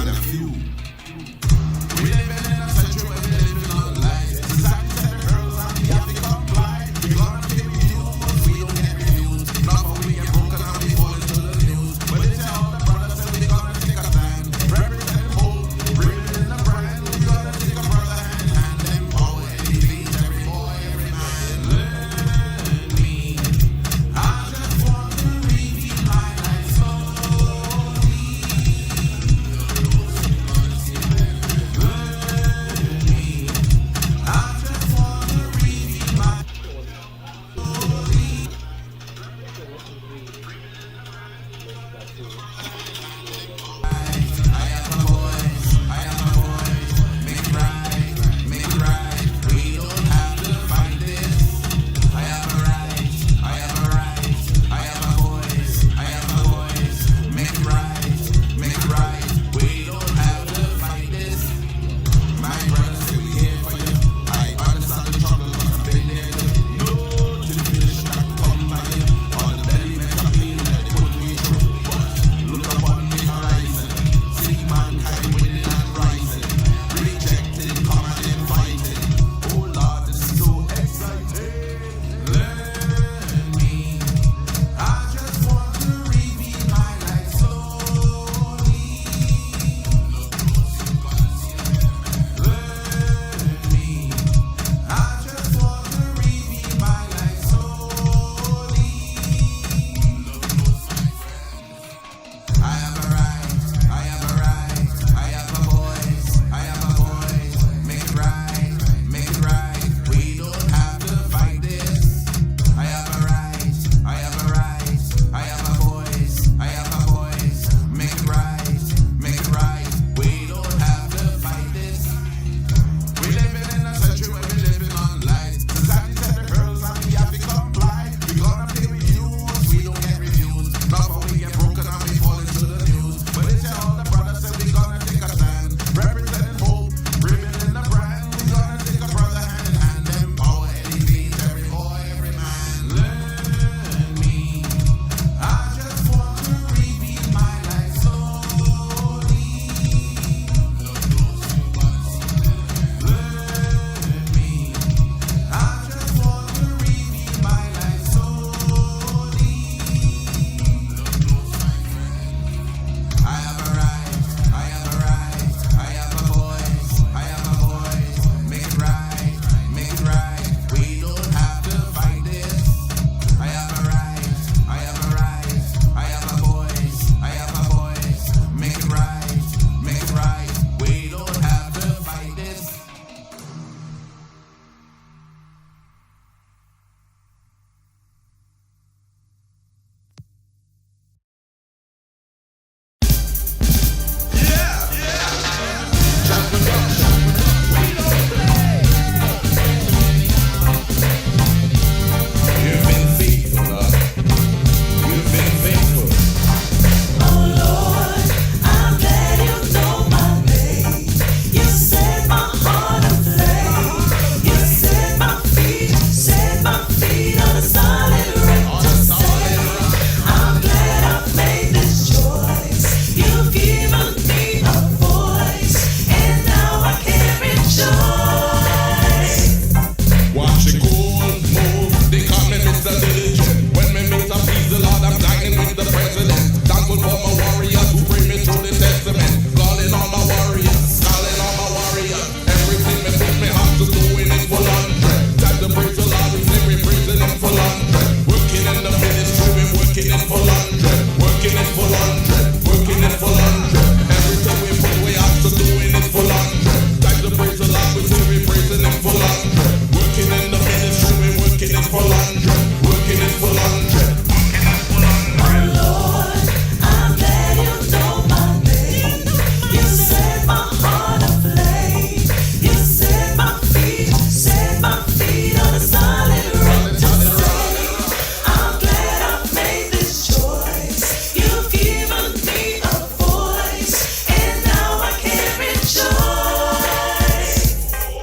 the few. We living in a century where we living on lies. Society said the girls and we have to comply. We gonna pay reviews, we don't get reviews. Not for we get broken and we fall into the news. But they tell all the brothers that we gonna take a stand. Represent hope, bringing in the brand. We gonna take a brother hand and empower and elevate every boy, every man. Learn me. I just want to redeem my life slowly.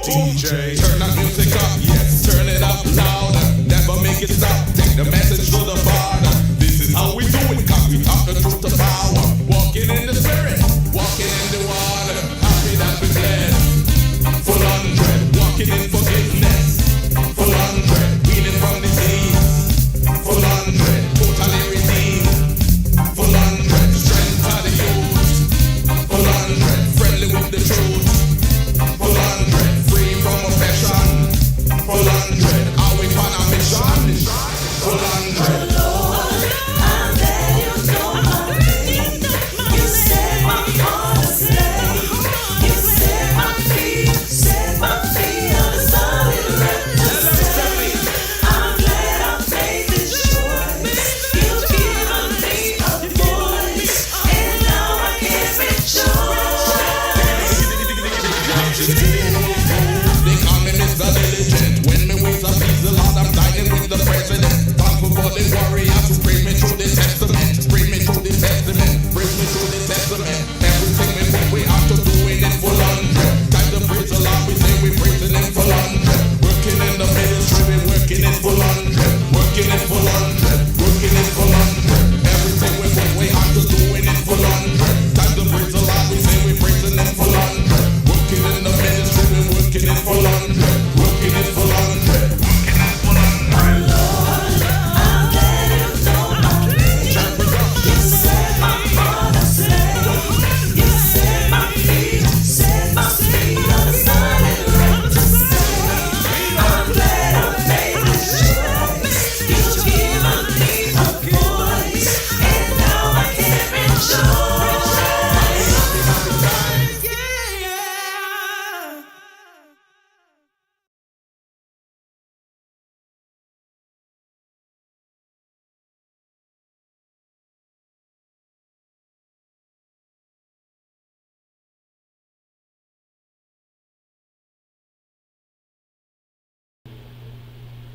DJ, turn that music up, yes, turn it up louder. Never make it stop, take the message to the border. This is how we do it, cause we talk the truth to power. Walking in the spirit, walking in the water.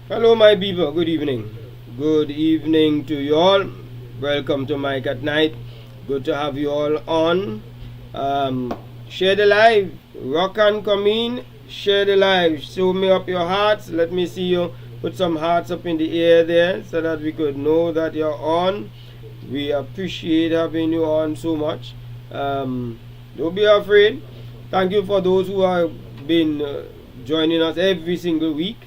Hello, my people. Good evening. Good evening to you all. Welcome to Mike at Night. Good to have you all on. Share the live. Rock and come in. Share the live. Show me up your hearts. Let me see you put some hearts up in the air there so that we could know that you're on. We appreciate having you on so much. Don't be afraid. Thank you for those who have been joining us every single week.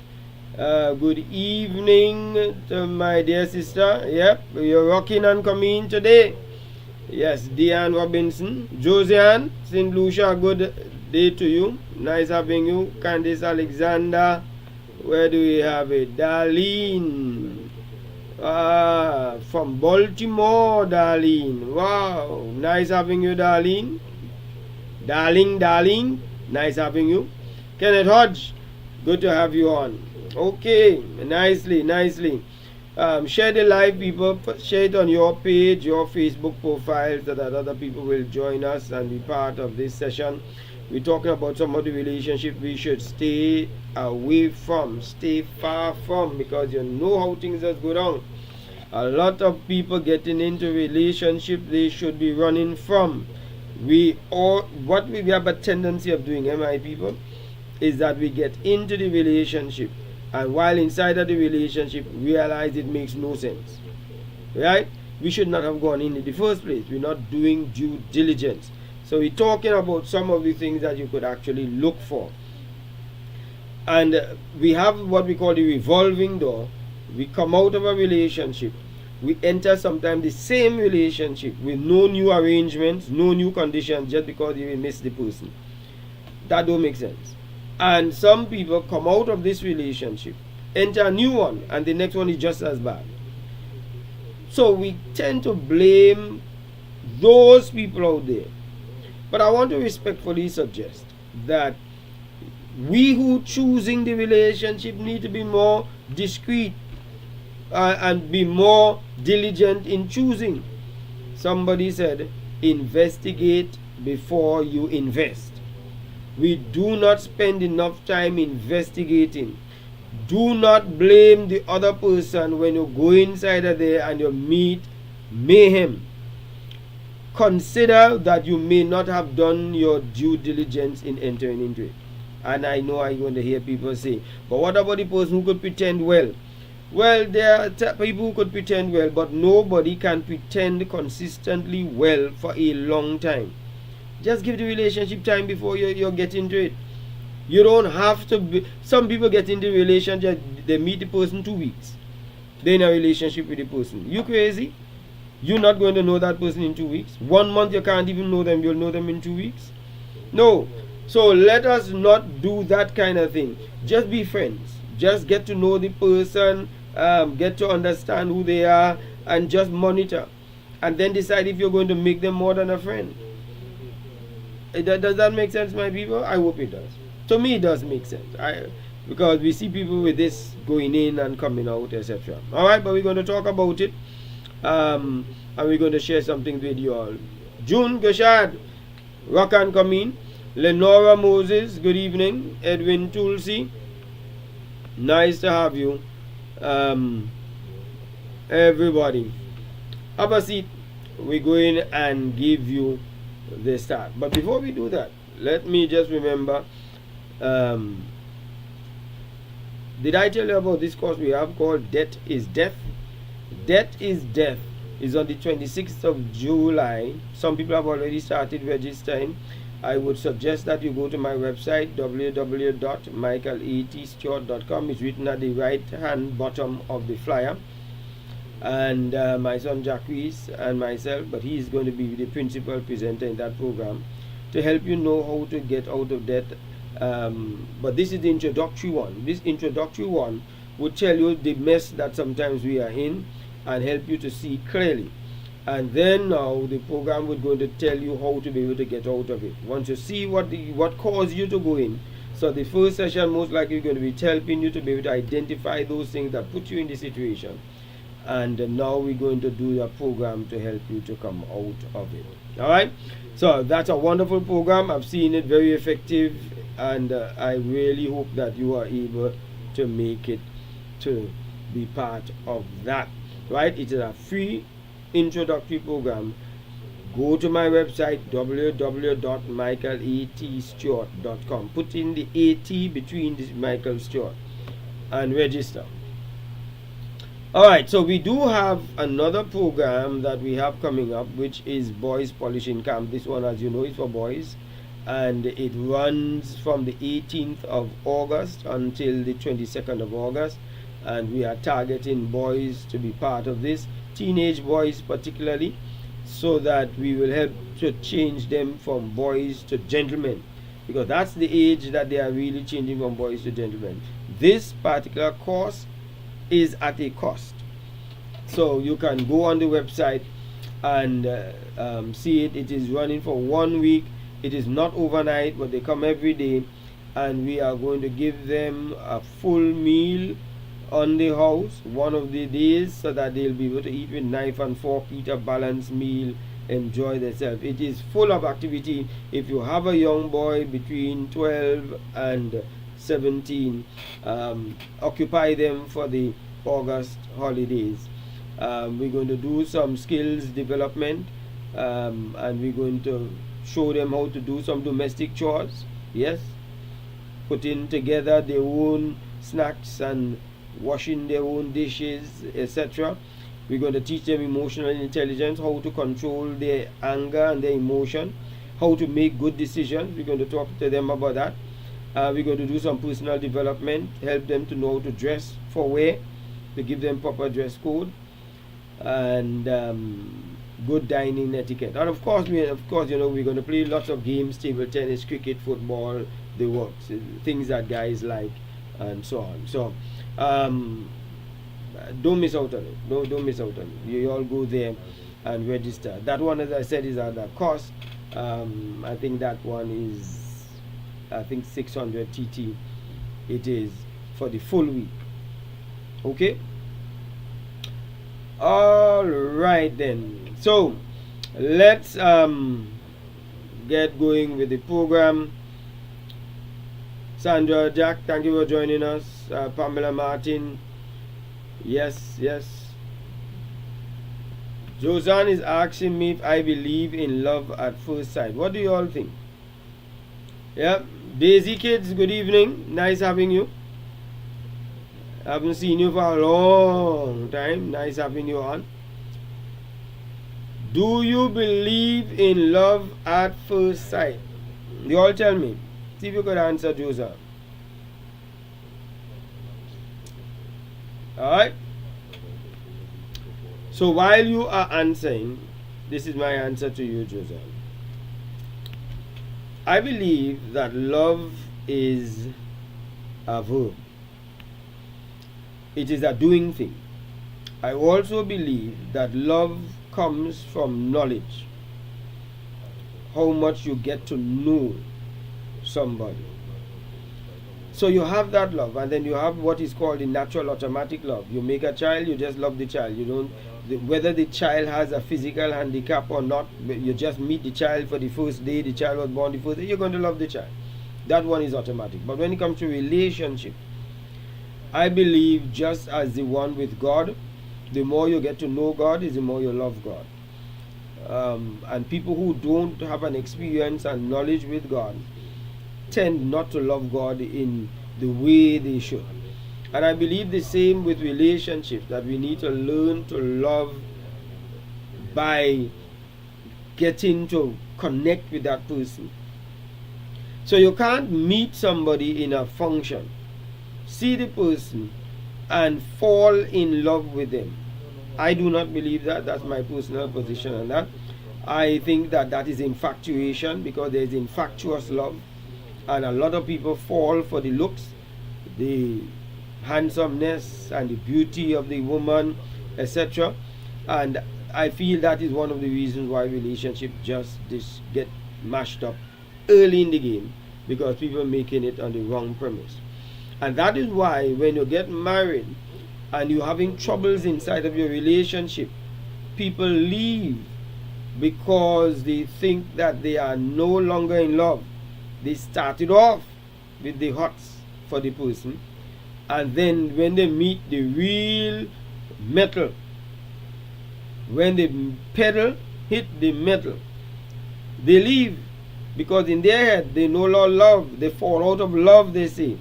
Good evening to my dear sister. Yep, you're rocking and coming today. Yes, Deanne Robinson. Josiane, St. Lucia, good day to you. Nice having you. Candice Alexander. Where do we have it? Darlene. From Baltimore, Darlene. Wow, nice having you, Darlene. Darling, nice having you. Kenneth Hodge, good to have you on. Okay, nicely. Share the live, people. Share it on your page, your Facebook profile, so that other people will join us and be part of this session. We're talking about some of the relationships we should stay away from, stay far from, because you know how things just go down. A lot of people getting into relationships they should be running from. What we have a tendency of doing, my people, is that we get into the relationship, and while inside of the relationship realize it makes no sense, right? We should not have gone in the first place. We're not doing due diligence. So we're talking about some of the things that you could actually look for, and we have what we call the revolving door. We come out of a relationship, we enter sometimes the same relationship with no new arrangements, no new conditions, just because you miss the person. That don't make sense. And some people come out of this relationship, enter a new one, and the next one is just as bad. So we tend to blame those people out there. But I want to respectfully suggest that we who choosing the relationship need to be more discreet and be more diligent in choosing. Somebody said, investigate before you invest. We do not spend enough time investigating. Do not blame the other person when you go inside of there and you meet mayhem. Consider that you may not have done your due diligence in entering into it. And I know I'm going to hear people say, but what about the person who could pretend well? Well, there are people who could pretend well, but nobody can pretend consistently well for a long time. Just give the relationship time before you get into it. You don't have to be. Some people get into a relationship, they meet the person 2 weeks. They're in a relationship with the person. You crazy? You're not going to know that person in 2 weeks. 1 month you can't even know them. You'll know them in 2 weeks. No. So let us not do that kind of thing. Just be friends. Just get to know the person, get to understand who they are, and just monitor. And then decide if you're going to make them more than a friend. Does that make sense, my people? I hope it does. To me, it does make sense. Because we see people with this going in and coming out, etc. Alright, but we're going to talk about it. And we're going to share something with you all. June Gashad, rock and come in. Lenora Moses, good evening. Edwin Tulsi, nice to have you. Everybody, have a seat. We're going and give you the start. But before we do that, let me just remember, did I tell you about this course we have called Debt is Death? Debt is Death is on the 26th of July. Some people have already started registering. I would suggest that you go to my website www.michaelatstewart.com. It's written at the right hand bottom of the flyer. And my son Jacques and myself, but he is going to be the principal presenter in that program to help you know how to get out of debt. But this is the introductory one. This introductory one will tell you the mess that sometimes we are in and help you to see clearly. And then now the program is going to tell you how to be able to get out of it. Once you see what caused you to go in. So the first session most likely is going to be helping you to be able to identify those things that put you in the situation. And now we're going to do a program to help you to come out of it. Alright? So that's a wonderful program. I've seen it very effective, and I really hope that you are able to make it to be part of that. Right? It is a free introductory program. Go to my website www.michaelatstewart.com. Put in the AT between this Michael Stewart and register. Alright, so we do have another program that we have coming up, which is Boys Polishing Camp. This one, as you know, is for boys, and it runs from the 18th of August until the 22nd of August, and we are targeting boys to be part of this, teenage boys particularly, so that we will help to change them from boys to gentlemen, because that's the age that they are really changing from boys to gentlemen. This particular course is at a cost, so you can go on the website and see it. It is running for 1 week. It is not overnight, but they come every day, and we are going to give them a full meal on the house one of the days, so that they'll be able to eat with knife and fork, eat a balanced meal, enjoy themselves. It is full of activity. If you have a young boy between 12 and 17, occupy them for the August holidays. We're going to do some skills development, and we're going to show them how to do some domestic chores, yes, putting together their own snacks and washing their own dishes, etc. We're going to teach them emotional intelligence, how to control their anger and their emotion, how to make good decisions. We're going to talk to them about that. We're going to do some personal development, help them to know how to dress for wear, to give them proper dress code, and good dining etiquette. And of course, you know, we're going to play lots of games: table tennis, cricket, football, the works, things that guys like, and so on. So don't miss out on it. Don't miss out on it. You all go there and register. That one, as I said, is at a cost. I think that one is, I think 600 TT. It is for the full week. Okay. All right then. So let's get going with the program. Sandra, Jack, thank you for joining us. Pamela Martin, yes. Josan is asking me if I believe in love at first sight. What do you all think? Yeah, Daisy Kids, good evening. Nice having you. I haven't seen you for a long time. Nice having you on. Do you believe in love at first sight? You all tell me. See if you could answer, Joseph. Alright. So while you are answering, this is my answer to you, Joseph. I believe that love is a verb. It is a doing thing. I also believe that love comes from knowledge. How much you get to know somebody. So you have that love, and then you have what is called the natural automatic love. You make a child, you just love the child. You don't, whether the child has a physical handicap or not, you just meet the child for the first day, the child was born the first day, you're going to love the child. That one is automatic. But when it comes to relationship, I believe just as the one with God, the more you get to know God is the more you love God. And people who don't have an experience and knowledge with God tend not to love God in the way they should. And I believe the same with relationships, that we need to learn to love by getting to connect with that person. So you can't meet somebody in a function, see the person, and fall in love with them. I do not believe that. That's my personal position on that. I think that that is infatuation, because there is infatuous love, and a lot of people fall for the looks, the handsomeness, and the beauty of the woman, etc. And I feel that is one of the reasons why relationships just get mashed up early in the game, because people are making it on the wrong premise. And that is why when you get married and you're having troubles inside of your relationship, people leave because they think that they are no longer in love. They started off with the hots for the person, and then when they meet the real metal, when the pedal hit the metal, they leave, because in their head they no longer love, they fall out of love, they say.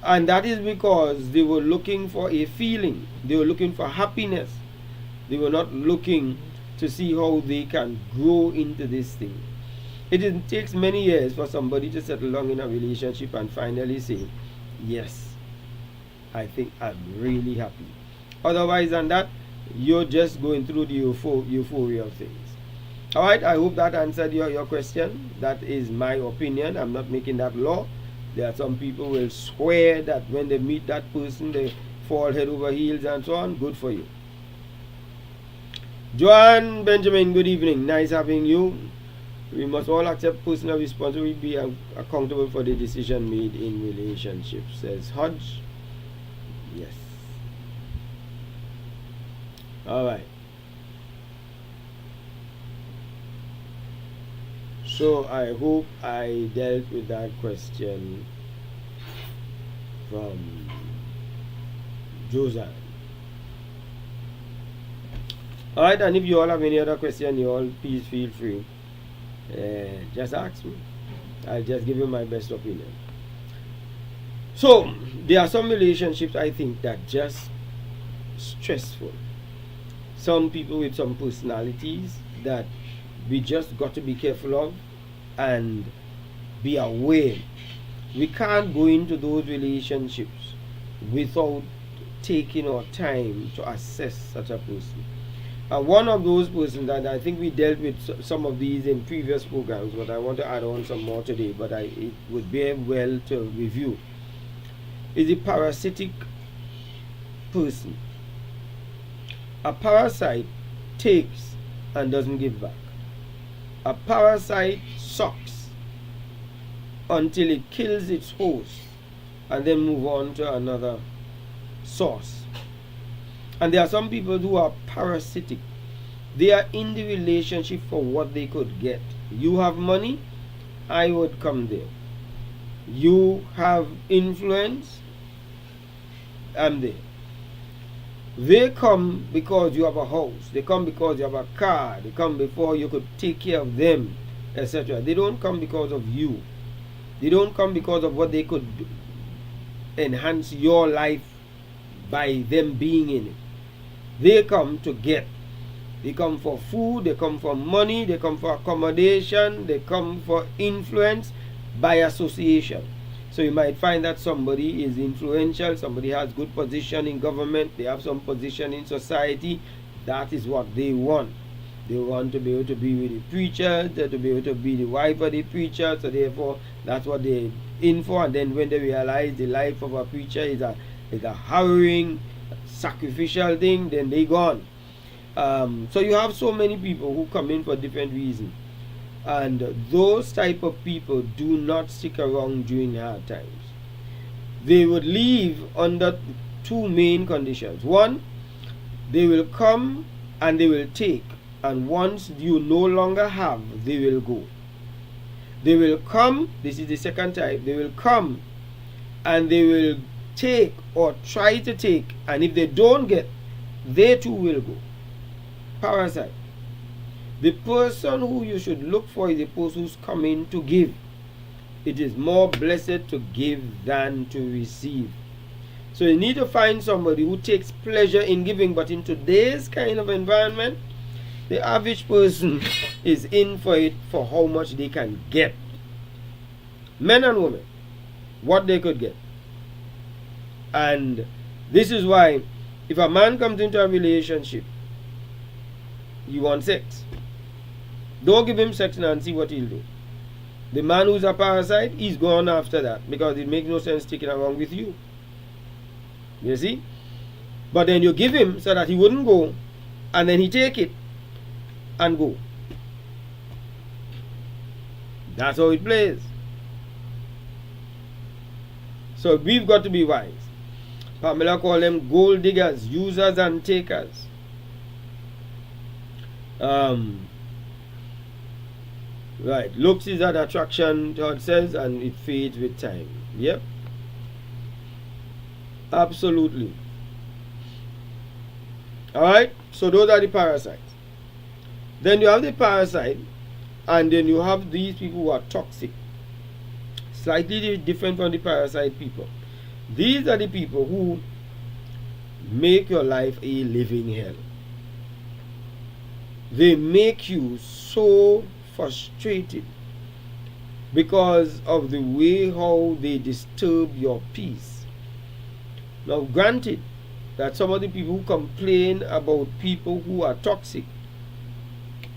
And that is because they were looking for a feeling, they were looking for happiness, they were not looking to see how they can grow into this thing. It takes many years for somebody to settle down in a relationship and finally say, yes, I think I'm really happy. Otherwise than that, you're just going through the euphoria of things. Alright, I hope that answered your question. That is my opinion. I'm not making that law. There are some people who will swear that when they meet that person, they fall head over heels and so on. Good for you. Joanne Benjamin, good evening. Nice having you. We must all accept personal responsibility, be accountable for the decision made in relationships, says Hodge. Yes. Alright. So I hope I dealt with that question from Josiah. Alright, and if you all have any other question, you all please feel free. Just ask me. I'll just give you my best opinion. So there are some relationships I think that just stressful. Some people with some personalities that we just got to be careful of and be aware. We can't go into those relationships without taking our time to assess such a person. One of those persons that I think we dealt with some of these in previous programs, but I want to add on some more today, but it would be well to review, is a parasitic person. A parasite takes and doesn't give back. A parasite sucks until it kills its host and then move on to another source. And there are some people who are parasitic. They are in the relationship for what they could get. You have money, I would come there. You have influence, I'm there. They come because you have a house. They come because you have a car. They come before you could take care of them, etc. They don't come because of you. They don't come because of what they could enhance your life by them being in it. They come to get. They come for food, they come for money, they come for accommodation, they come for influence by association. So you might find that somebody is influential, somebody has good position in government, they have some position in society. That is what they want. They want to be able to be with the preacher, to be able to be the wife of the preacher, so therefore that's what they're in for. And then when they realize the life of a preacher is a harrowing, sacrificial thing, then they gone. So you have so many people who come in for different reasons, and those type of people do not stick around during hard times. They would leave under two main conditions. One, they will come and they will take, and once you no longer have, they will go. They will come, this is the second type, they will come and they will take or try to take, and if they don't get, they too will go. Parasite. The person who you should look for is the person who's coming to give. It is more blessed to give than to receive. So you need to find somebody who takes pleasure in giving, but in today's kind of environment, the average person is in for it for how much they can get. Men and women, what they could get. And this is why if a man comes into a relationship, you want sex. Don't give him sex and see what he'll do. The man who's a parasite, he's gone after that, because it makes no sense sticking around with you. You see? But then you give him so that he wouldn't go, and then he take it and go. That's how it plays. So we've got to be wise. Pamela called them gold diggers, users and takers. Right, looks is an attraction, Todd says, and it fades with time. Yep. Absolutely. Alright? So those are the parasites. Then you have the parasite, and then you have these people who are toxic. Slightly different from the parasite people. These are the people who make your life a living hell. They make you so frustrated because of the way how they disturb your peace. Now, granted that some of the people who complain about people who are toxic,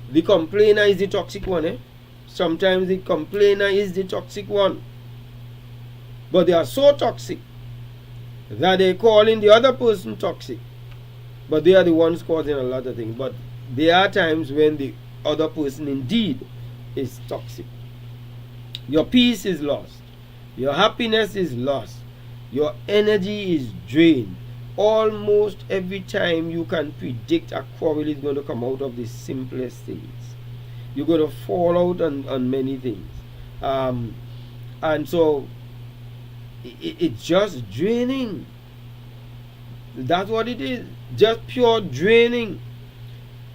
the complainer is the toxic one. Sometimes the complainer is the toxic one. But they are so toxic that they calling the other person toxic. But they are the ones causing a lot of things. But there are times when the other person indeed is toxic. Your peace is lost. Your happiness is lost. Your energy is drained. Almost every time you can predict a quarrel is going to come out of the simplest things. You're going to fall out on many things. And so it's just draining. That's what it is. Just pure draining.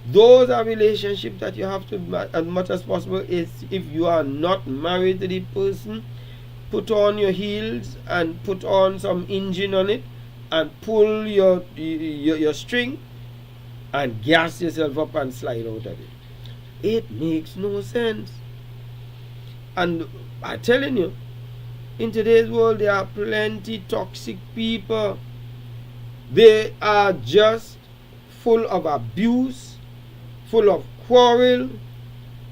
Those are relationships that you have to, as much as possible, is if you are not married to the person, put on your heels and put on some engine on it and pull your string and gas yourself up and slide out of it. It makes no sense. And I'm telling you, in today's world there are plenty toxic people. They are just full of abuse, full of quarrel,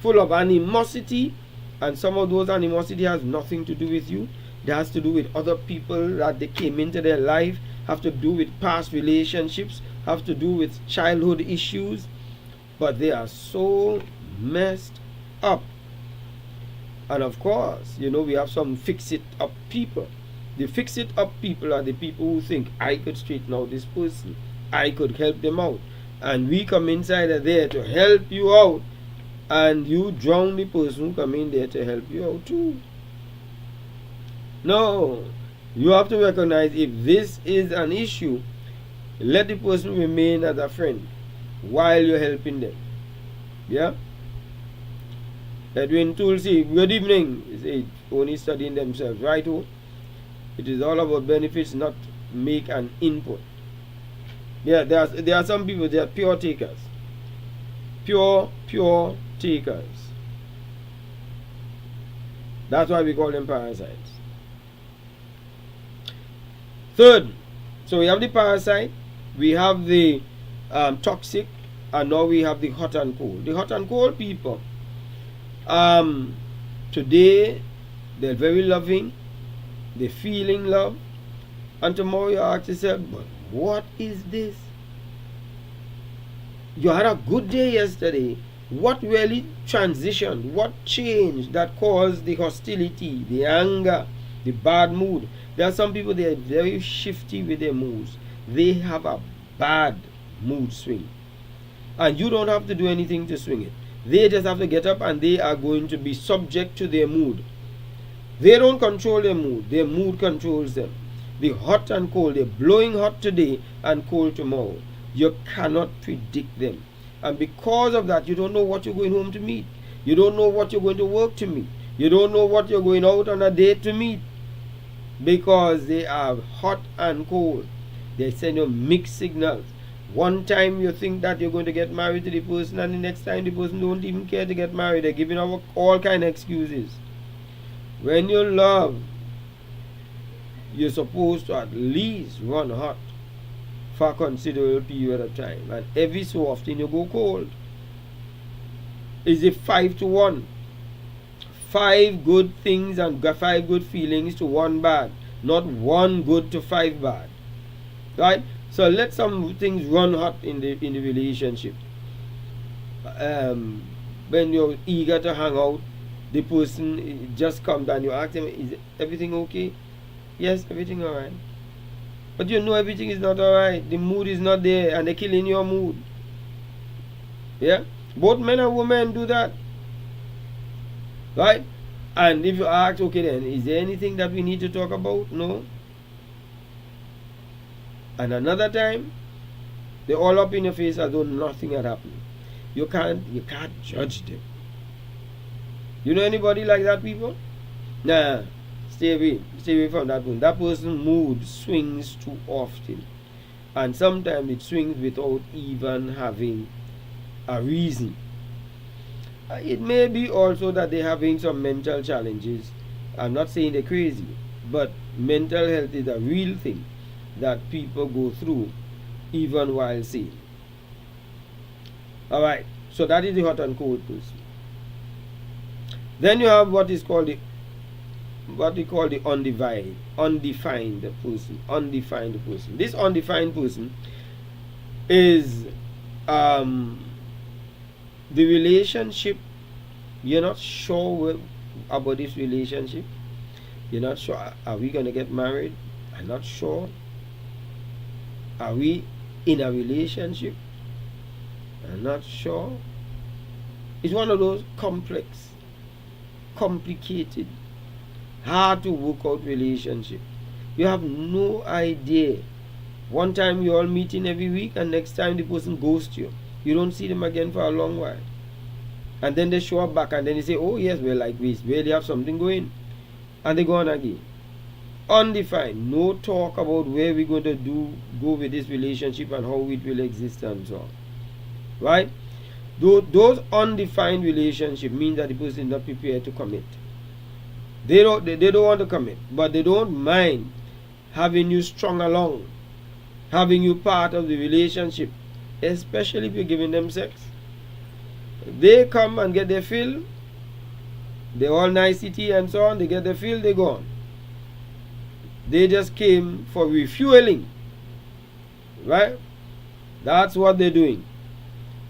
full of animosity, and some of those animosity has nothing to do with you. It has to do with other people that they came into their life, have to do with past relationships, have to do with childhood issues, but they are so messed up. And of course, we have some fix-it-up people. The fix-it-up people are the people who think, I could straighten out this person, I could help them out. And we come inside there to help you out, and you drown the person who come in there to help you out too. No, you have to recognize if this is an issue, let the person remain as a friend while you're helping them. Yeah? Edwin Tulsi, good evening. He said, only studying themselves, right? It is all about benefits, not make an input. Yeah, there are some people, they are pure takers. Pure takers. That's why we call them parasites. Third, so we have the parasite, we have the toxic, and now we have the hot and cold. The hot and cold people, today they're very loving, they're feeling love, and tomorrow you ask yourself, but what is this? You had a good day yesterday. What really transitioned? What changed that caused the hostility, the anger, the bad mood? There are some people, they are very shifty with their moods. They have a bad mood swing. And you don't have to do anything to swing it. They just have to get up and they are going to be subject to their mood. They don't control their mood controls them. The hot and cold, they're blowing hot today and cold tomorrow. You cannot predict them. And because of that, you don't know what you're going home to meet. You don't know what you're going to work to meet. You don't know what you're going out on a date to meet. Because they are hot and cold. They send you mixed signals. One time you think that you're going to get married to the person, and the next time the person don't even care to get married. They're giving out all kind of excuses. When you love, you're supposed to at least run hot for a considerable period of time, and every so often you go cold. Is it 5-1? 5 good things and 5 good feelings to 1 bad, not 1 good to 5 bad, right? So let some things run hot in the relationship. When you're eager to hang out, the person just comes and you ask them, is everything okay? Yes, everything alright. But you know everything is not alright. The mood is not there and they're killing your mood. Yeah? Both men and women do that. Right? And if you ask, okay then, is there anything that we need to talk about? No. And another time, they're all up in your face as though nothing had happened. You can't judge them. You know anybody like that, people? Nah, stay away from that person. That person's mood swings too often, and sometimes it swings without even having a reason. It may be also that they're having some mental challenges. I'm not saying they're crazy, but mental health is a real thing that people go through even while sane. Alright, so that is the hot and cold person. Then you have what they call the undefined person. Undefined person. This undefined person is the relationship. You're not sure about this relationship. You're not sure, are we going to get married? I'm not sure. Are we in a relationship? I'm not sure. It's one of those complex, complicated, hard to work out relationship. You have no idea. One time you all meeting every week, and next time the person ghosts you. You don't see them again for a long while. And then they show up back, and then they say, oh yes, well, like we really have something going. And they go on again. Undefined. No talk about where we're going to go with this relationship and how it will exist and so on. Right? Those undefined relationships mean that the person is not prepared to commit. They don't want to commit, but they don't mind having you strung along, having you part of the relationship, especially if you're giving them sex. They come and get their fill, they're all nicety and so on, they get their fill, they're gone. They just came for refueling. Right? That's what they're doing.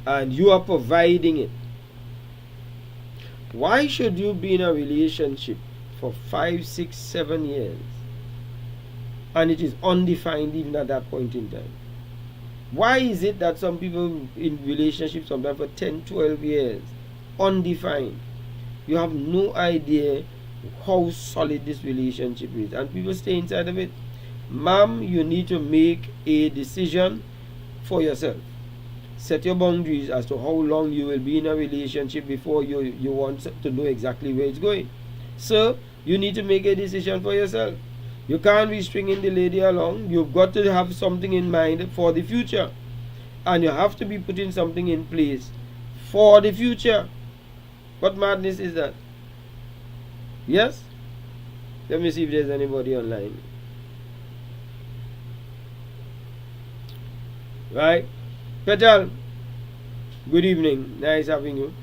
And you are providing it. Why should you be in a relationship for 5, 6, 7 years and it is undefined even at that point in time? Why is it that some people in relationships sometimes for 10, 12 years, undefined? You have no idea how solid this relationship is, and people stay inside of it. Ma'am, you need to make a decision for yourself. Set your boundaries as to how long you will be in a relationship before you want to know exactly where it's going. So, you need to make a decision for yourself. You can't be stringing the lady along. You've got to have something in mind for the future. And you have to be putting something in place for the future. What madness is that? Yes? Let me see if there's anybody online. Right? Petal, good evening. Nice having you.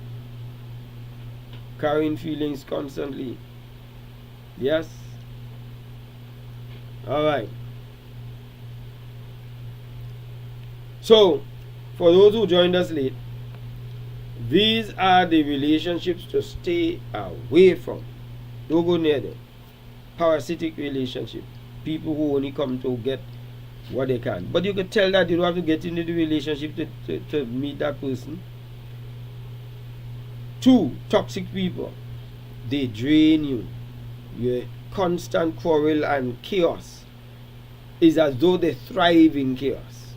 Carrying feelings constantly. Yes? Alright. So, for those who joined us late, these are the relationships to stay away from. Don't go near them. Parasitic relationship. People who only come to get what they can. But you could tell that you don't have to get into the relationship to meet that person. 2, toxic people. They drain you. Your constant quarrel and chaos is as though they thrive in chaos.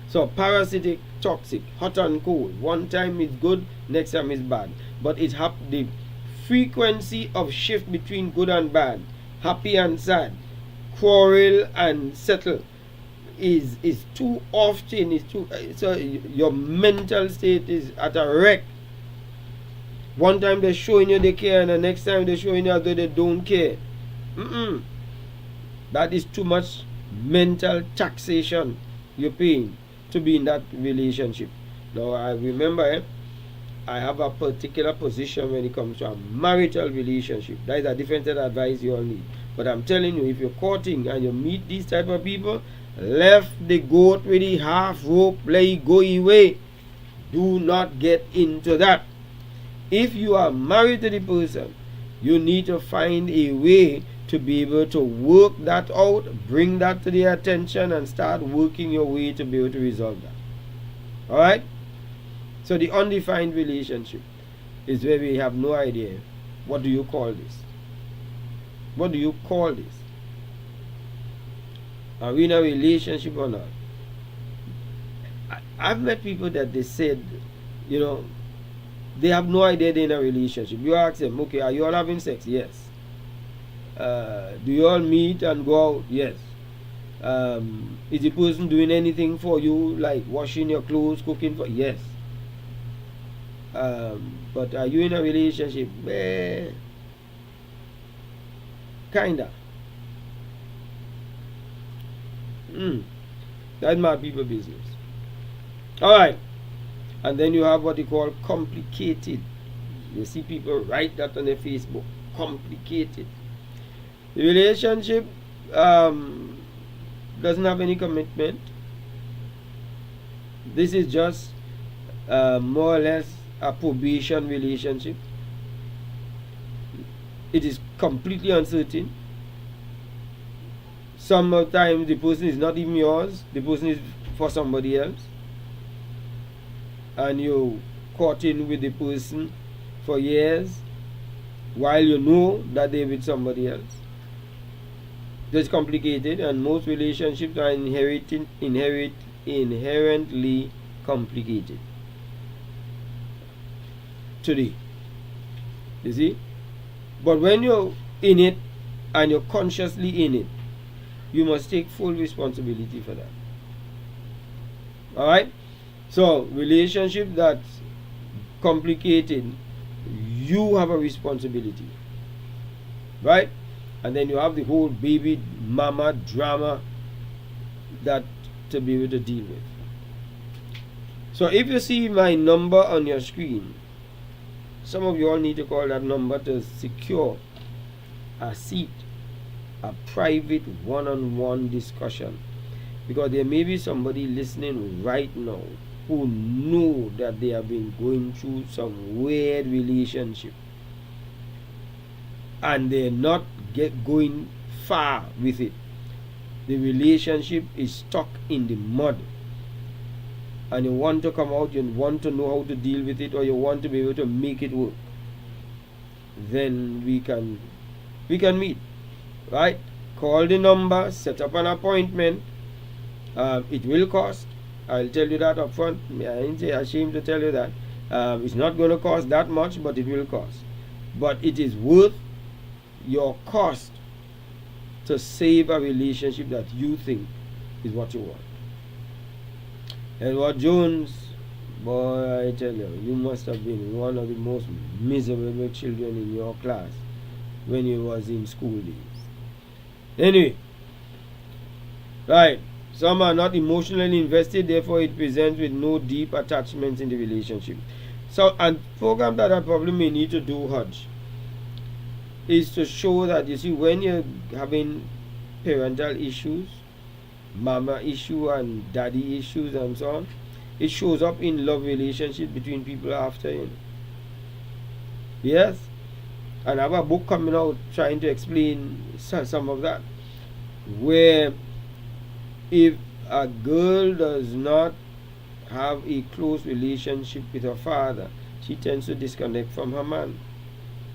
So parasitic, toxic, hot and cold. One time it's good, next time it's bad. But the frequency of shift between good and bad, happy and sad, quarrel and settle is too often. So your mental state is at a wreck. One time they're showing you they care, and the next time they're showing you as though they don't care. That is too much mental taxation you're paying to be in that relationship. Now I remember, I have a particular position when it comes to a marital relationship. That is a different set of advice you all need. But I'm telling you, if you're courting and you meet these type of people, left the goat with the half rope, let it go away. Do not get into that. If you are married to the person, you need to find a way to be able to work that out, bring that to their attention, and start working your way to be able to resolve that. Alright? So the undefined relationship is where we have no idea. What do you call this? What do you call this? Are we in a relationship or not? I've met people that they said, you know, they have no idea they're in a relationship. You ask them, okay, are you all having sex? Yes. Do you all meet and go out? Yes. Is the person doing anything for you, like washing your clothes, cooking for? Yes. But are you in a relationship? Kinda. That's my people business. Alright. And then you have what they call complicated. You see people write that on their Facebook. Complicated. The relationship doesn't have any commitment. This is just more or less a probation relationship. It is completely uncertain. Sometimes the person is not even yours, the person is for somebody else, and you caught in with the person for years while you know that they're with somebody else. It's complicated, and most relationships are inherently complicated today. You see? But when you're in it and you're consciously in it, you must take full responsibility for that. Alright? So, relationship that's complicated, you have a responsibility. Right? And then you have the whole baby mama drama that to be able to deal with. So if you see my number on your screen, some of you all need to call that number to secure a seat, a private one-on-one discussion, because there may be somebody listening right now who know that they have been going through some weird relationship and they're not going far with it. The relationship is stuck in the mud and you want to come out, you want to know how to deal with it, or you want to be able to make it work. Then we can meet. Right? Call the number, set up an appointment. It will cost. I'll tell you that up front. I ain't ashamed to tell you that. It's not going to cost that much, but it will cost. But it is worth your cost to save a relationship that you think is what you want. Edward Jones, boy, I tell you, you must have been one of the most miserable children in your class when you was in school days. Anyway, right, some are not emotionally invested, therefore it presents with no deep attachment in the relationship. So, and program that I probably may need to do, Hudge, is to show that, you see, when you're having parental issues, mama issue and daddy issues and so on, it shows up in love relationships between people after, you know. Yes, and I have a book coming out trying to explain some of that, where if a girl does not have a close relationship with her father, she tends to disconnect from her man,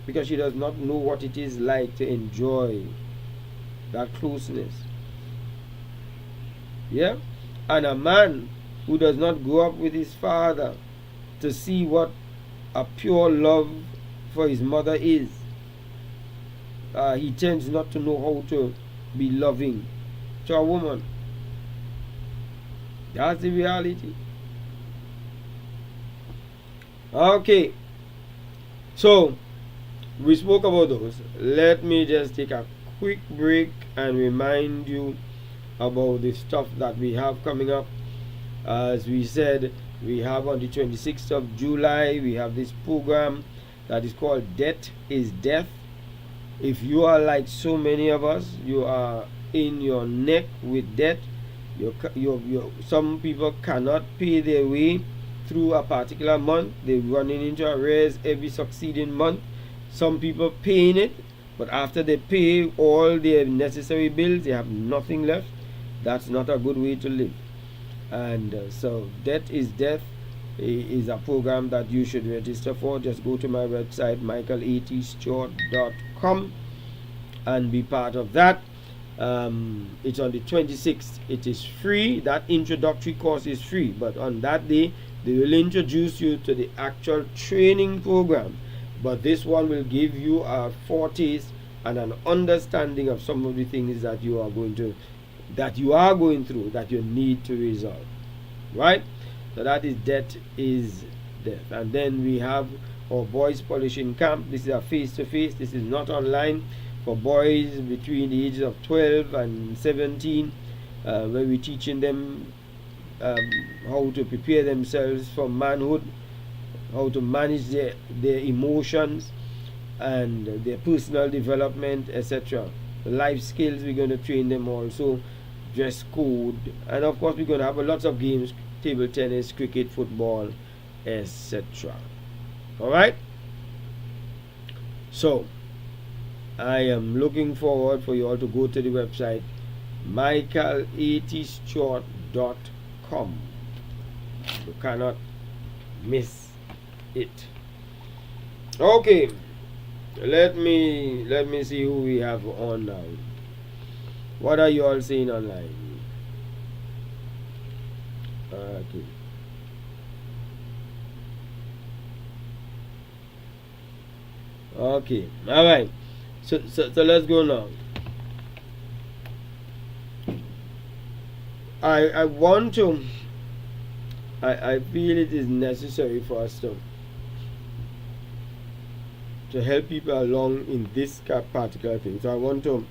because she does not know what it is like to enjoy that closeness. Yeah? And a man who does not grow up with his father to see what a pure love for his mother is, he tends not to know how to be loving to a woman. That's the reality. Okay. So, we spoke about those. Let me just take a quick break and remind you about the stuff that we have coming up. As we said, we have on the 26th of July, we have this program that is called Debt is Death. If you are like so many of us, you are in your neck with debt. Some people cannot pay their way through a particular month. They're running into arrears every succeeding month. Some people paying it, but after they pay all their necessary bills, they have nothing left. That's not a good way to live. And so Debt is Death is a program that you should register for. Just go to my website, michael80stewart.com, and be part of that. It's on the 26th. It is free. That introductory course is free, but on that day they will introduce you to the actual training program. But this one will give you a foretaste and an understanding of some of the things that you are going through, that you need to resolve. Right? So that is death is death. And then we have our boys polishing camp. This is a face-to-face. This is not online, for boys between the ages of 12 and 17, where we're teaching them how to prepare themselves for manhood, how to manage their emotions and their personal development, etc. Life skills, we're going to train them also, dress code, and of course we're going to have a lot of games, table tennis, cricket, football, etc. Alright? So I am looking forward for you all to go to the website michael80short.com. You cannot miss it. Okay, let me see who we have on now. What are you all saying online? Okay. Okay, all right. So let's go now. I want to. I feel it is necessary for us to help people along in this particular thing. So I want to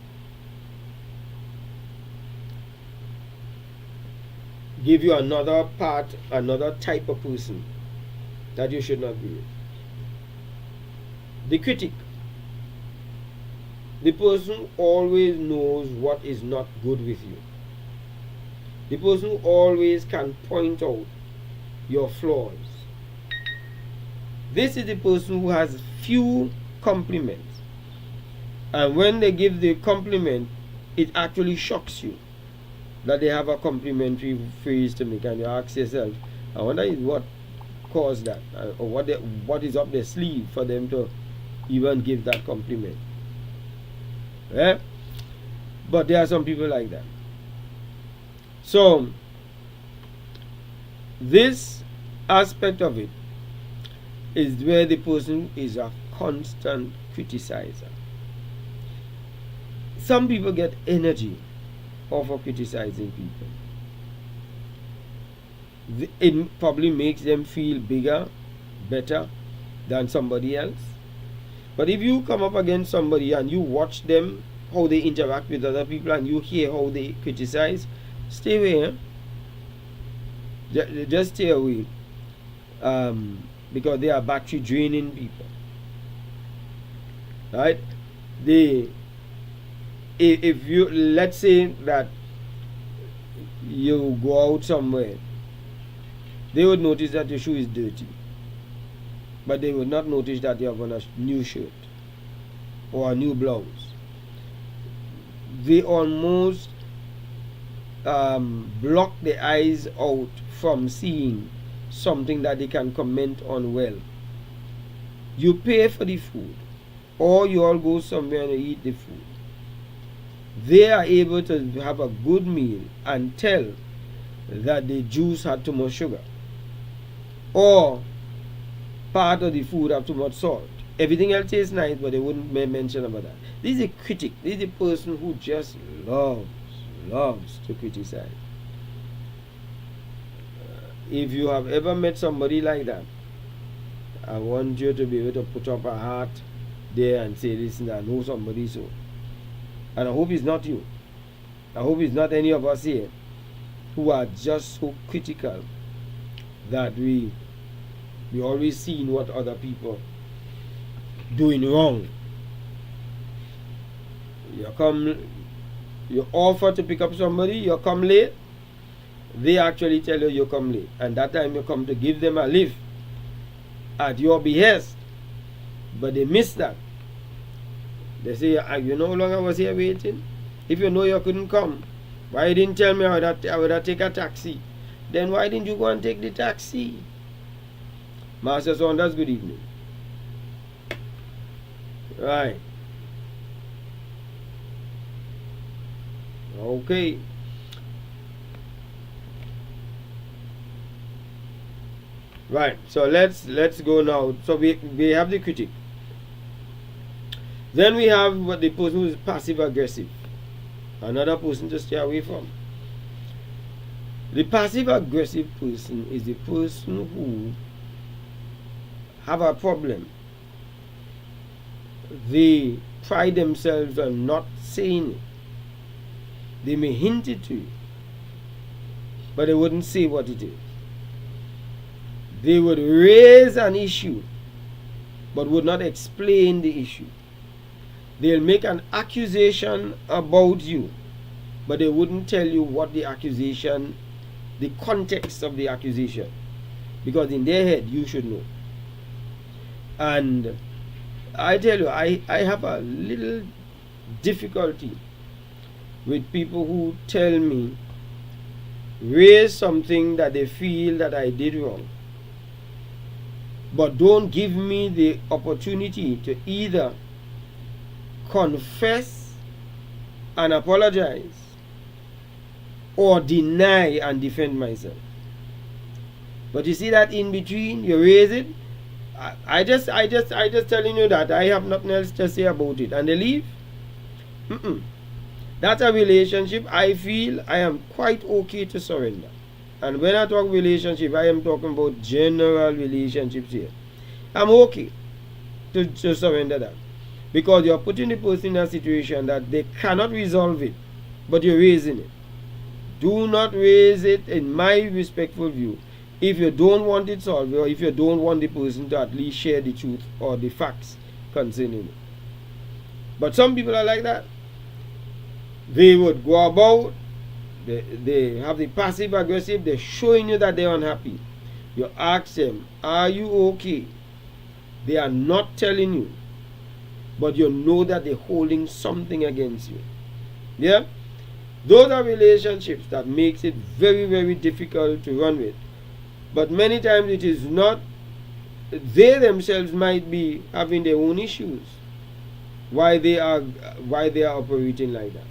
give you another type of person that you should not be with. The critic. The person who always knows what is not good with you. The person who always can point out your flaws. This is the person who has few compliments. And when they give the compliment, it actually shocks you that they have a complimentary phrase to make, and you ask yourself, I wonder what caused that, or what is up their sleeve for them to even give that compliment. Yeah? But there are some people like that. So this aspect of it is where the person is a constant criticizer. Some people get energy off of criticizing people. It probably makes them feel bigger, better than somebody else. But if you come up against somebody and you watch them, how they interact with other people, and you hear how they criticize, stay away. Just stay away. Because they are battery draining people. Right? If you, let's say that you go out somewhere, they would notice that your shoe is dirty, but they would not notice that you have on a new shirt or a new blouse. They almost block their eyes out from seeing something that they can comment on well. You pay for the food, or you all go somewhere and eat the food. They are able to have a good meal and tell that the juice had too much sugar, or part of the food have too much salt. Everything else tastes nice, but they wouldn't mention about that. This is a critic. This is a person who just loves to criticize. If you have ever met somebody like that, I want you to be able to put up a heart there and say, listen, I know somebody so. And I hope it's not you. I hope it's not any of us here who are just so critical that we always seeing what other people doing wrong. You offer to pick up somebody, you come late, they actually tell you come late, and that time you come to give them a lift at your behest, but they miss that. They say, you know how long I was here waiting? If you know you couldn't come, why you didn't tell me I would have take a taxi? Then why didn't you go and take the taxi? Master Saunders, good evening. Right. Okay. Right. So let's go now. So we have the critic. Then we have what the person who is passive aggressive. Another person to stay away from. The passive aggressive person is the person who have a problem. They pride themselves on not saying it. They may hint it to you, but they wouldn't say what it is. They would raise an issue, but would not explain the issue. They'll make an accusation about you, but they wouldn't tell you what the accusation, the context of the accusation, because in their head you should know. And I tell you, I have a little difficulty with people who tell me, raise something that they feel that I did wrong, but don't give me the opportunity to either confess and apologize or deny and defend myself. But you see that in between, you raise it. I just telling you that I have nothing else to say about it, and they leave. That's a relationship I feel I am quite okay to surrender. And when I talk relationship, I am talking about general relationships here. I'm okay to surrender that, because you're putting the person in a situation that they cannot resolve it, but you're raising it. Do not raise it, in my respectful view, if you don't want it solved, or if you don't want the person to at least share the truth or the facts concerning it. But some people are like that. They would go about, they have the passive aggressive, they're showing you that they're unhappy. You ask them, are you okay? They are not telling you, but you know that they're holding something against you. Yeah? Those are relationships that makes it very, very difficult to run with. But many times it is not, they themselves might be having their own issues why they are operating like that.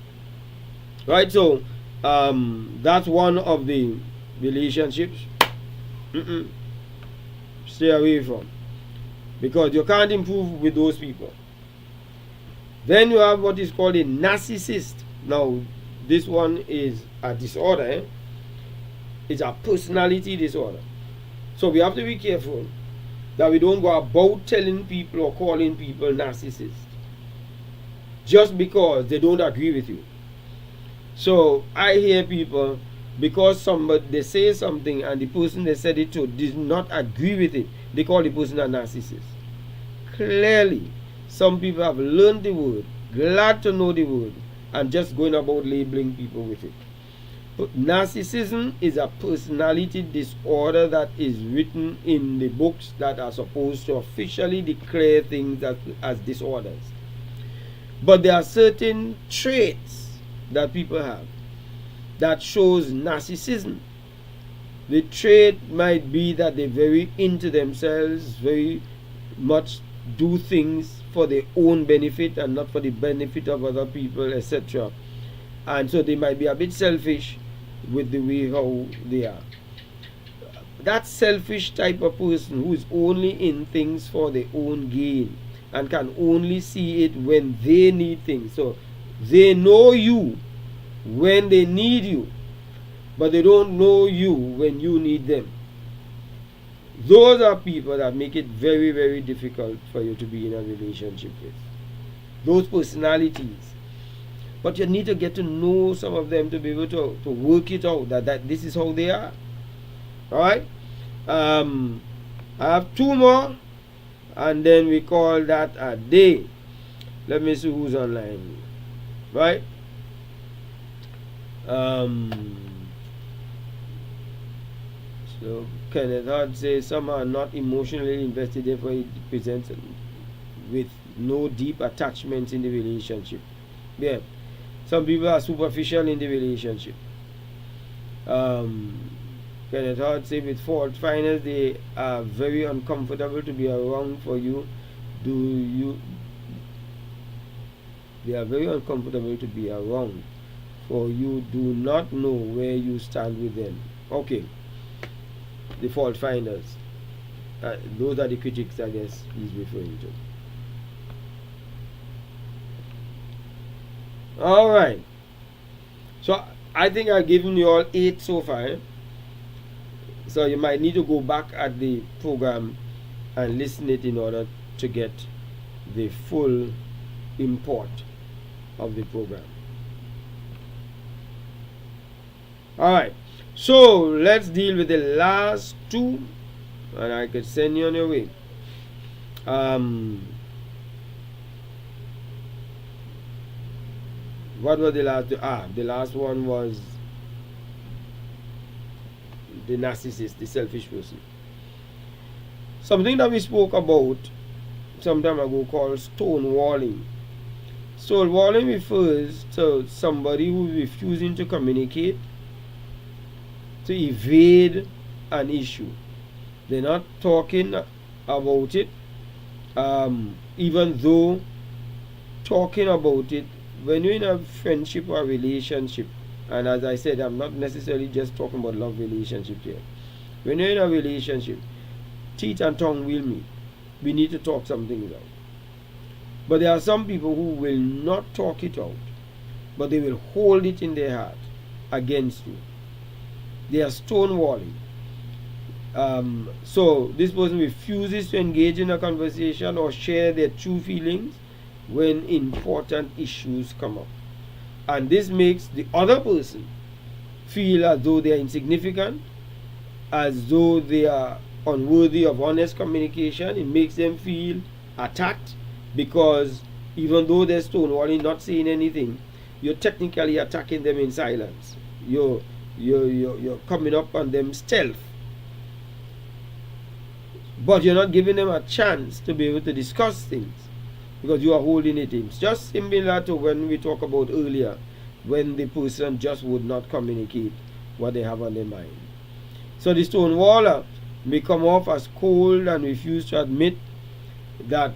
Right? So that's one of the relationships stay away from, because you can't improve with those people. Then you have what is called a narcissist. Now this one is a disorder. It's a personality disorder. So we have to be careful that we don't go about telling people or calling people narcissists just because they don't agree with you. So I hear people, because somebody, they say something and the person they said it to did not agree with it, they call the person a narcissist. Clearly, some people have learned the word, glad to know the word, and just going about labeling people with it. But narcissism is a personality disorder that is written in the books that are supposed to officially declare things as disorders. But there are certain traits that people have that shows narcissism. The trait might be that they're very into themselves, very much do things for their own benefit and not for the benefit of other people, etc. And so they might be a bit selfish with the way how they are. That selfish type of person who is only in things for their own gain and can only see it when they need things. So they know you when they need you, but they don't know you when you need them. Those are people that make it very, very difficult for you to be in a relationship with. Those personalities. But you need to get to know some of them to be able to work it out, that this is how they are. Alright? I have two more, and then we call that a day. Let me see who's online. Right? So Kenneth Hart says some are not emotionally invested, therefore it presents with no deep attachment in the relationship. Yeah. Some people are superficial in the relationship. Kenneth Hart says with fault finders, they are very uncomfortable to be around for you. They are very uncomfortable to be around or you do not know where you stand with them. Okay, the fault finders. Those are the critics, I guess he's referring to. Alright. So I think I've given you all 8 so far. So you might need to go back at the program and listen it in order to get the full import of the program. Alright. So let's deal with the last 2, and I could send you on your way. What was the last? The last one was the narcissist, the selfish person. Something that we spoke about some time ago called stonewalling. Stonewalling refers to somebody who is refusing to communicate, to evade an issue. They're not talking about it, even though talking about it, when you're in a friendship or a relationship, and as I said, I'm not necessarily just talking about love relationship here. When you're in a relationship, teeth and tongue will meet. We need to talk some things out. But there are some people who will not talk it out, but they will hold it in their heart against you. They are stonewalling. So this person refuses to engage in a conversation or share their true feelings when important issues come up. And this makes the other person feel as though they are insignificant, as though they are unworthy of honest communication. It makes them feel attacked, because even though they're stonewalling, not saying anything, you're technically attacking them in silence. You're coming up on them stealth, but you're not giving them a chance to be able to discuss things, because you are holding it in. It's just similar to when we talked about earlier, when the person just would not communicate what they have on their mind. So the stonewaller may come off as cold and refuse to admit that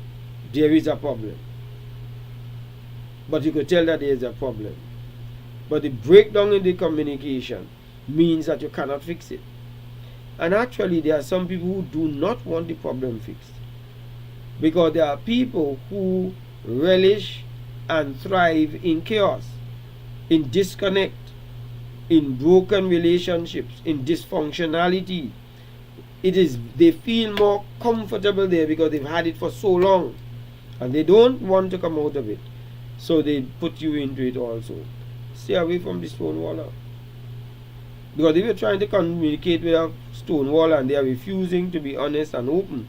there is a problem. But you could tell that there is a problem. But the breakdown in the communication means that you cannot fix it. And actually, there are some people who do not want the problem fixed, because there are people who relish and thrive in chaos, in disconnect, in broken relationships, in dysfunctionality. They feel more comfortable there because they've had it for so long, and they don't want to come out of it. So they put you into it also. Stay away from the stonewaller. Because if you're trying to communicate with a stonewaller and they are refusing to be honest and open,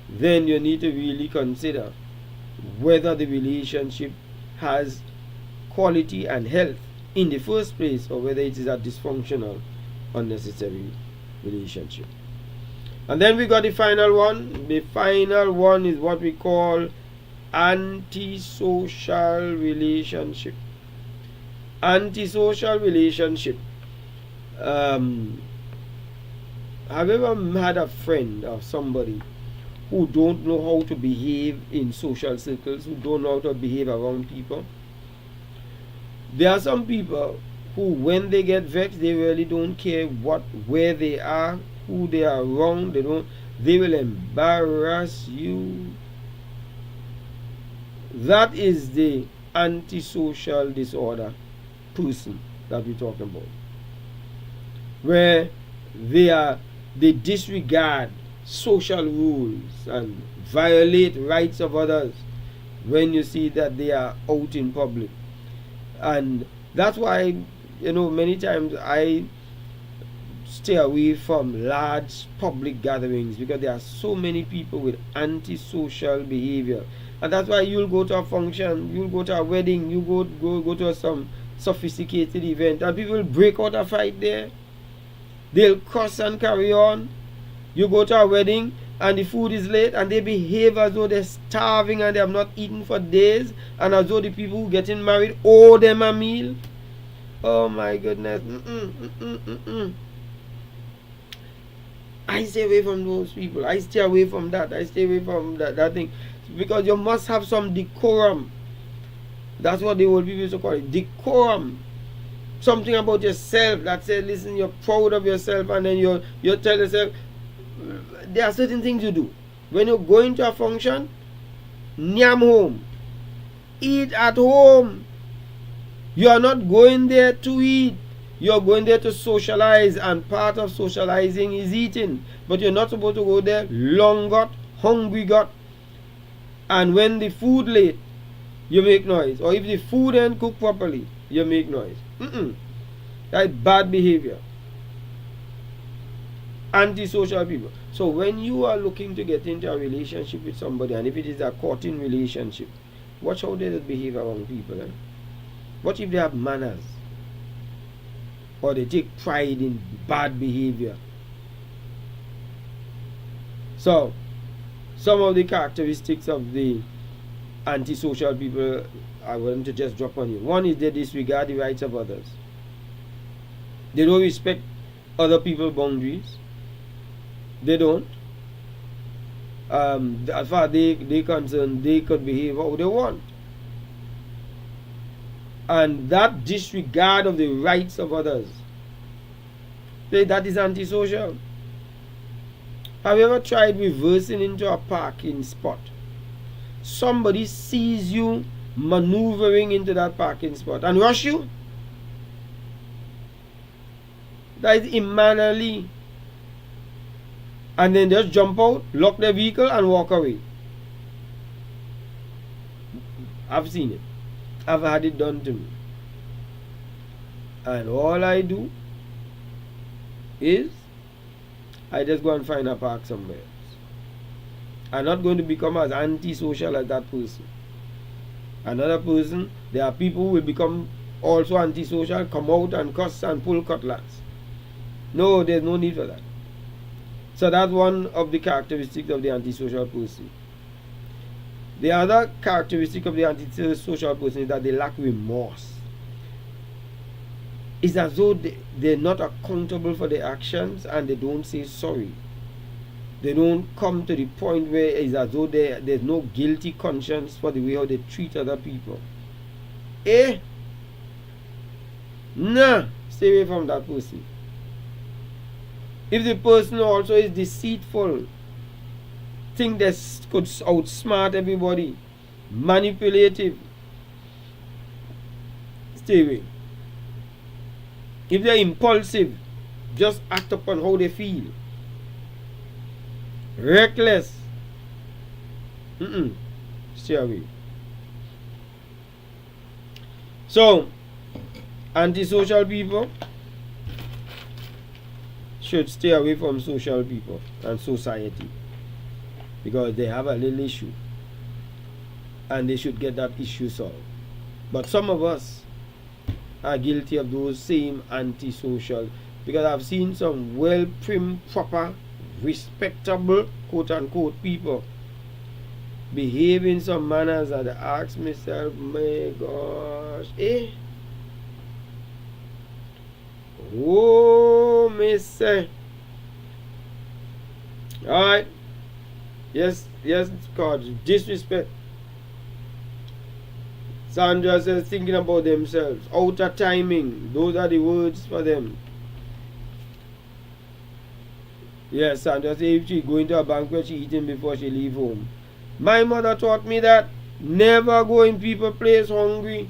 then you need to really consider whether the relationship has quality and health in the first place, or whether it is a dysfunctional, unnecessary relationship. And then we got the final one. The final one is what we call antisocial relationship. Antisocial relationship. Have you ever had a friend or somebody who don't know how to behave in social circles, who don't know how to behave around people? There are some people who, when they get vexed, they really don't care where they are, who they are around. They will embarrass you. That is the antisocial disorder person that we're talking about, where they disregard social rules and violate rights of others when you see that they are out in public. And that's why, many times I stay away from large public gatherings, because there are so many people with antisocial behavior. And that's why you'll go to a function, you'll go to a wedding, you go to some sophisticated event, and people will break out a fight there. They'll cuss and carry on. You go to a wedding and the food is late and they behave as though they're starving and they have not eaten for days, and as though the people who getting married owe them a meal. Oh my goodness. I stay away from those people. I stay away from that. I stay away from that thing. Because you must have some decorum. That's what the old people used to call it. Decorum. something about yourself that says, listen, you're proud of yourself, and then you tell yourself, there are certain things you do. When you go into a function, nyam home. Eat at home. You are not going there to eat. You are going there to socialize, and part of socializing is eating. But you're not supposed to go there long got, hungry got. And when the food late, you make noise. Or if the food ain't cooked properly, you make noise. That's bad behavior. Antisocial people. So when you are looking to get into a relationship with somebody, and if it is a courting relationship, watch how they behave among people. What if they have manners? Or they take pride in bad behavior? So, some of the characteristics of the antisocial people I want to just drop on you. One is they disregard the rights of others. They don't respect other people's boundaries. They don't. As far as they concerned, they could behave how they want. And that disregard of the rights of others, that is antisocial. Have you ever tried reversing into a parking spot? Somebody sees you maneuvering into that parking spot and rush you? That is immanently. And then just jump out, lock the vehicle, and walk away. I've seen it. I've had it done to me. And all I do is I just go and find a park somewhere else. I'm not going to become as antisocial as that person. Another person, there are people who will become also antisocial, come out and cuss and pull cutlass. No, there's no need for that. So that's one of the characteristics of the antisocial person. The other characteristic of the antisocial person is that they lack remorse. It's as though they're not accountable for their actions, and they don't say sorry. They don't come to the point where it's as though there's no guilty conscience for the way how they treat other people. Nah, stay away from that person. If the person also is deceitful, think they could outsmart everybody, manipulative, stay away. If they're impulsive, just act upon how they feel. Reckless, stay away. So, antisocial people should stay away from social people and society, because they have a little issue and they should get that issue solved. But some of us are guilty of those same antisocial, because I've seen some well prim, proper, respectable, quote unquote, people behave in some manners that I ask myself, my gosh, oh, miss. Alright. Yes, God, disrespect. Sandra says, thinking about themselves, out of timing. Those are the words for them. Yes, Sandra says, if she go into a banquet, she eating before she leave home. My mother taught me that. Never go in people's place hungry.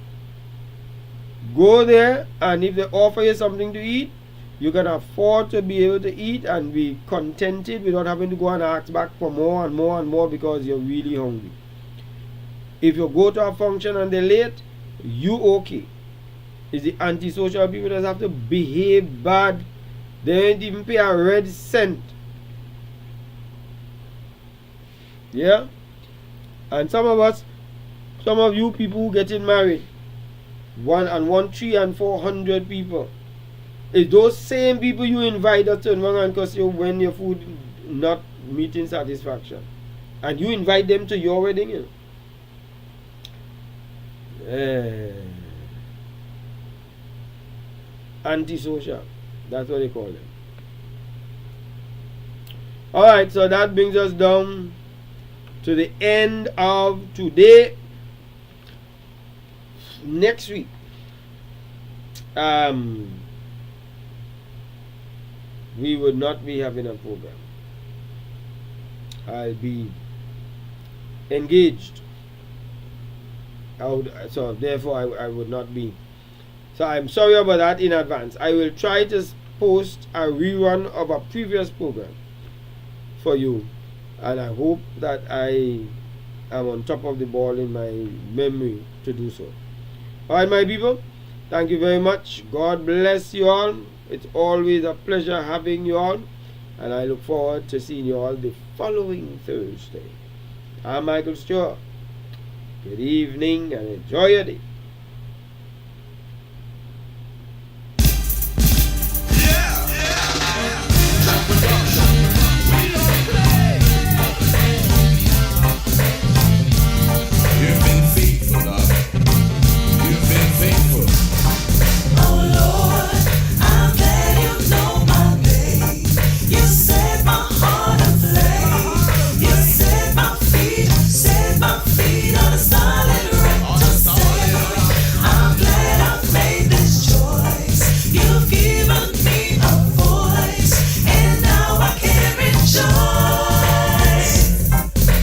Go there, and if they offer you something to eat, you can afford to be able to eat and be contented without having to go and ask back for more and more and more because you're really hungry. If you go to a function and they're late, you okay. It's the antisocial people that have to behave bad. They don't even pay a red cent. Yeah? And some of you people who getting married, 300 and 400 people, it's those same people you invite to turn around and curse you when your food not meeting satisfaction, and you invite them to your wedding. Antisocial, that's what they call them. Alright, so that brings us down to the end of today. Next week we would not be having a program. I'll be engaged. So therefore I would not be. So I'm sorry about that in advance. I will try to post a rerun of a previous program for you, and I hope that I am on top of the ball in my memory to do so. Alright, my people, thank you very much. God bless you all. It's always a pleasure having you all, and I look forward to seeing you all the following Thursday. I'm Michael Stewart. Good evening and enjoy your day. You've been faithful, God. You've been faithful. Oh Lord, I'm glad you know my name. You set my heart aflame. You set my feet on a solid rock to stand. I'm glad I made this choice. You've given me a voice, and now I can rejoice.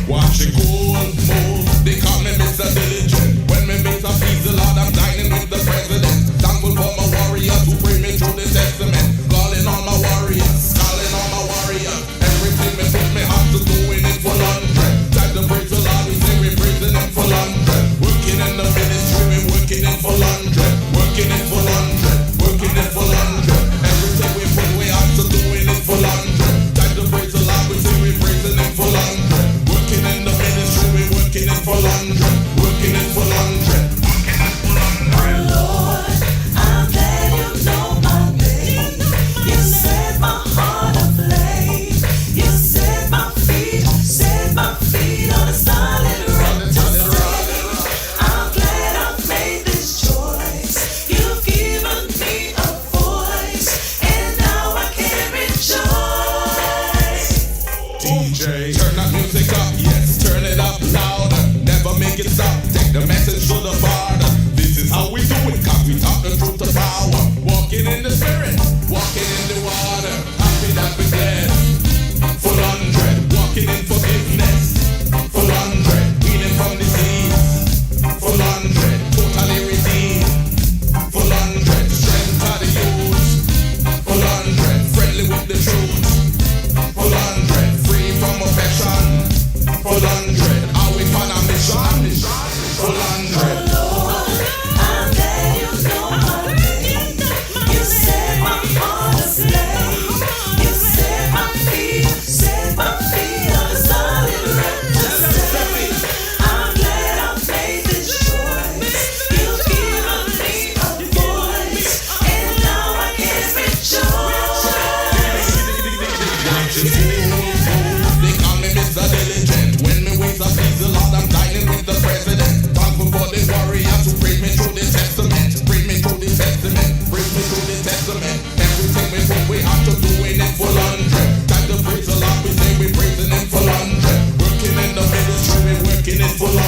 Watching gold move, they call me Mr. Diligent. When me meet a please the Lord, I'm dining with the president. Thankful for my warriors who bring me through the testament. Calling on my warriors, calling on my warriors. Everything me put me heart to doing it for 100. Time to praise the Lord, we say we praising him for 100. Working in the ministry, we working it for 100. Working it for 100, working it for 100. Everything we put we heart to doing it for 100. Time to praise the Lord, we say we praising him for 100. Working in the ministry, we working it for 100. Working it for 100. Oh Lord, I'm glad you know my name. You set my heart aflame. You set my feet on a solid rock to stand. I'm glad I made this choice. You've given me a voice, and now I can rejoice. DJ, turn that music up, yes, turn it up louder. Never make it stop, take the message to the border. This is how we do it, cause we talk the truth to power. Walking in the spirit, walking in the water. Happy that we blessed, full 100. Walking in forgiveness, full 100. Healing from disease, full 100. Totally redeemed, full 100. Strength to the youth, full 100. Friendly with the truth, full 100. Free from oppression, full 100. Are we on a mission? Full 100. Lord, I'm glad you know my name. You set my heart aflame. You set my feet on a solid rock to stand. I'm glad I made this choice. You've given me a voice, and now I can rejoice. They call me Mr. Diligent. When me ways are please the Lord, I'm dining with the president. Thankful for the warriors who bring me through the testament. Bring me through the testament. Bring me through the testament. Everything we put we have to doing it for 100. Time to praise the Lord, we say we praising him for 100. Working in the ministry, we working it for 100.